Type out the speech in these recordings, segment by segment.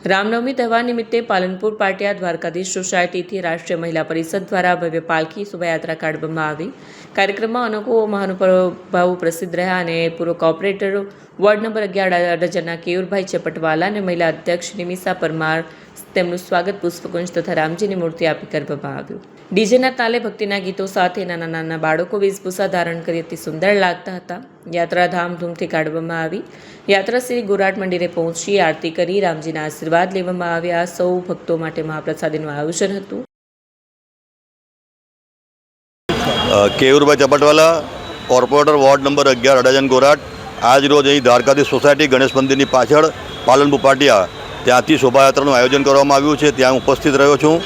રામનવમી તહેવાર નિમિત્તે પાલનપુર પાટિયા દ્વારકાધીશ સોસાયટીથી રાષ્ટ્રીય મહિલા પરિષદ દ્વારા ભવ્ય પાલખી શોભાયાત્રા કાઢવામાં આવી। કાર્યક્રમમાં અનેકો મહાનુભાવો પ્રસિદ્ધ રહ્યા અને પૂર્વ corporator ward number 11 અડાજણના Keyurbhai Chapatwala અને મહિલા અધ્યક્ષ નિમિષા પરમાર તેમનું સ્વાગત પુષ્પગુચ્છ તથા રામજીની મૂર્તિ આપી કરવામાં આવ્યું। ડીજેના તાલે ભક્તિના ગીતો સાથે નાના નાના બાળકો વેશભૂષા ધારણ કરી અતિ સુંદર લાગતા હતા। યાત્રા ધામધૂમથી કાઢવામાં આવી। યાત્રા શ્રી ગોરાટ મંદિરે પહોંચી આરતી કરી રામજીના આશીર્વાદ લેવામાં આવ્યા। સૌ ભક્તો માટે મહાપ્રસાદીનું આયોજન હતું। Keyurbhai Chapatwala, corporator ward number 11 Adajan Gorat. આજ રોજ અહીં દ્વારકાધીશ સોસાયટી ગણેશ મંદિરની પાછળ પાલનપુર પાટિયા ત્યાંથી શોભાયાત્રાનું આયોજન કરવામાં આવ્યું છે। ત્યાં ઉપસ્થિત રહ્યો છું।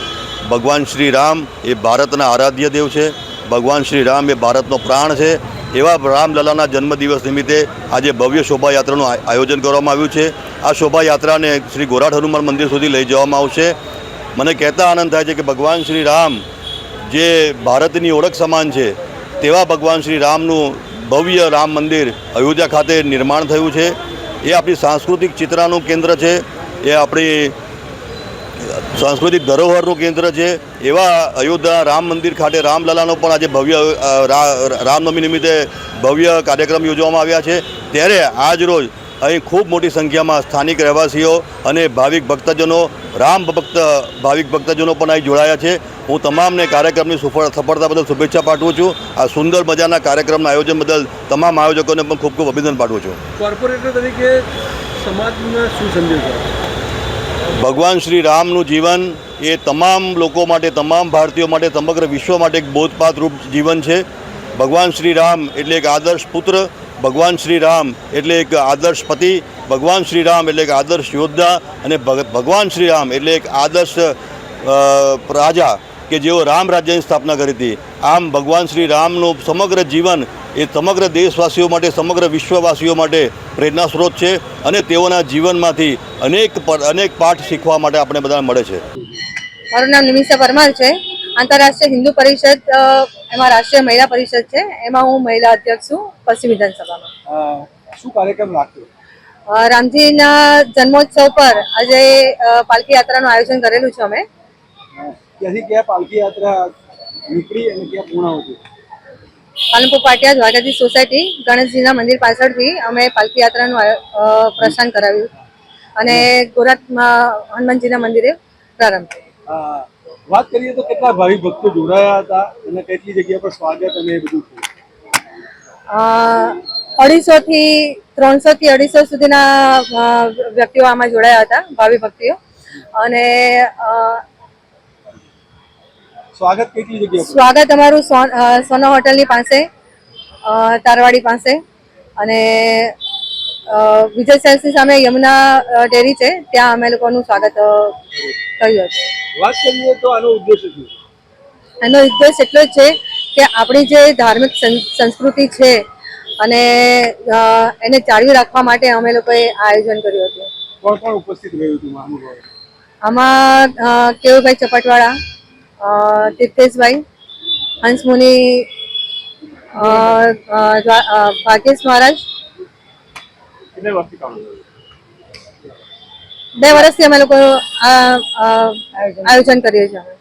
ભગવાન શ્રી રામ એ ભારતના આરાધ્ય દેવ છે। ભગવાન શ્રી રામ એ ભારતનો પ્રાણ છે। એવા રામલલાના જન્મદિવસ નિમિત્તે આજે ભવ્ય શોભાયાત્રાનું આયોજન કરવામાં આવ્યું છે। આ શોભાયાત્રાને શ્રી ગોરાટ હનુમાન મંદિર સુધી લઈ જવામાં આવશે। મને કહેતા આનંદ થાય છે કે ભગવાન શ્રી રામ જે ભારતની ઓળખ સમાન છે તેવા ભગવાન શ્રી રામનું ભવ્ય રામ મંદિર અયોધ્યા ખાતે નિર્માણ થયું છે। એ આપણી સાંસ્કૃતિક ચિત્રાનું કેન્દ્ર છે। એ આપણી સાંસ્કૃતિક ધરોહરનું કેન્દ્ર છે। એવા અયોધ્યા રામ મંદિર ખાતે રામલલાનો પણ આજે ભવ્ય રામનવમી નિમિત્તે ભવ્ય કાર્યક્રમ યોજવામાં આવ્યા છે। ત્યારે આજ રોજ અહીં ખૂબ મોટી સંખ્યામાં સ્થાનિક રહેવાસીઓ અને ભાવિક ભક્તજનો ભાવિક ભક્તજનો પણ અહીં જોડાયા છે। હું તમામને કાર્યક્રમની સફળતા બદલ શુભેચ્છા પાઠવું છું। આ સુંદર મજાના કાર્યક્રમના આયોજન બદલ તમામ આયોજકોને પણ ખૂબ ખૂબ અભિનંદન પાઠવું છું। કોર્પોરેટર તરીકે સમાજમાં શું સંદેશ છે? ભગવાન શ્રી રામનું જીવન એ તમામ લોકો માટે, તમામ ભારતીયો માટે, સમગ્ર વિશ્વ માટે એક બોધપાઠરૂપ જીવન છે। ભગવાન શ્રી રામ એટલે એક આદર્શ પુત્ર, ભગવાન શ્રી રામ એટલે એક આદર્શ પતિ, ભગવાન શ્રી રામ એટલે એક આદર્શ યોદ્ધા અને ભગવાન શ્રી રામ એટલે એક આદર્શ રાજા કે જેઓ રામ રાજ્યની સ્થાપના કરી હતી। આમ ભગવાન શ્રી રામનું સમગ્ર જીવન એ સમગ્ર દેશવાસીઓ માટે, સમગ્ર વિશ્વવાસીઓ માટે પ્રેરણા સ્ત્રોત છે અને તેઓના જીવનમાંથી અનેક પાઠ શીખવા માટે આપણે બધાને મળે છે। મારું નામ નિમિષા પરમાર છે। આંતરરાષ્ટ્રીય હિન્દુ પરિષદ એમાં રાષ્ટ્રીય મહિલા પરિષદ છે, એમાં હું મહિલા અધ્યક્ષ છું પશ્ચિમ વિધાનસભામાં। શું કાર્યક્રમ રાખ્યો? રામજીના જન્મોત્સવ પર આજે પાલખી યાત્રાનું આયોજન કરેલું છે। અમે ક્યાંથી ક્યાં પાલખી યાત્રા નીકળી અને ક્યાં પૂર્ણ હતી? પાલનપુર પાટિયા દ્વારકાધીશ સોસાયટી ગણેશજીના મંદિર પાછળથી અમે પાલખી યાત્રાનું પ્રસ્થાન કરાવ્યું અને ગોરાટમાં હનુમાનજીના મંદિરે પ્રારંભ થયો। વાત કરીએ તો કેટલા ભાવિક ભક્તો જોડાયા હતા અને કેટલી જગ્યા પર સ્વાગત અને બધું થયું? 250 થી 250 સુધીના વ્યક્તિઓ આમાં જોડાયા હતા, ભાવિ ભક્તિઓ। અને સ્વાગત કેટલી જગ્યા? સ્વાગત અમારું સોના હોટલની પાસે, તારવાડી પાસે અને વિજય સેલ્સની સામે યમુના ડેરી છે, ત્યાં અમે લોકોનું સ્વાગત કર્યું હતું। વાત કરીએ તો આનો ઉદ્દેશ શું? એનો ઉદ્દેશ એટલો જ છે કે આપણી જે ધાર્મિક સંસ્કૃતિ છે અને એને જાળવી રાખવા માટે અમે લોકોએ આયોજન કર્યું હતું। કોણ કોણ ઉપસ્થિત રહ્યું હતું મહાનુભાવ? આમાં કેયુરભાઈ ચપટવાળા, તીર્થેશભાઈ, હંસમુનિ, ભાગ્યેશ મહારાજ। કેટલા વર્ષથી કામ કર્યું? 2 વર્ષથી અમે લોકો આયોજન કરીએ છીએ।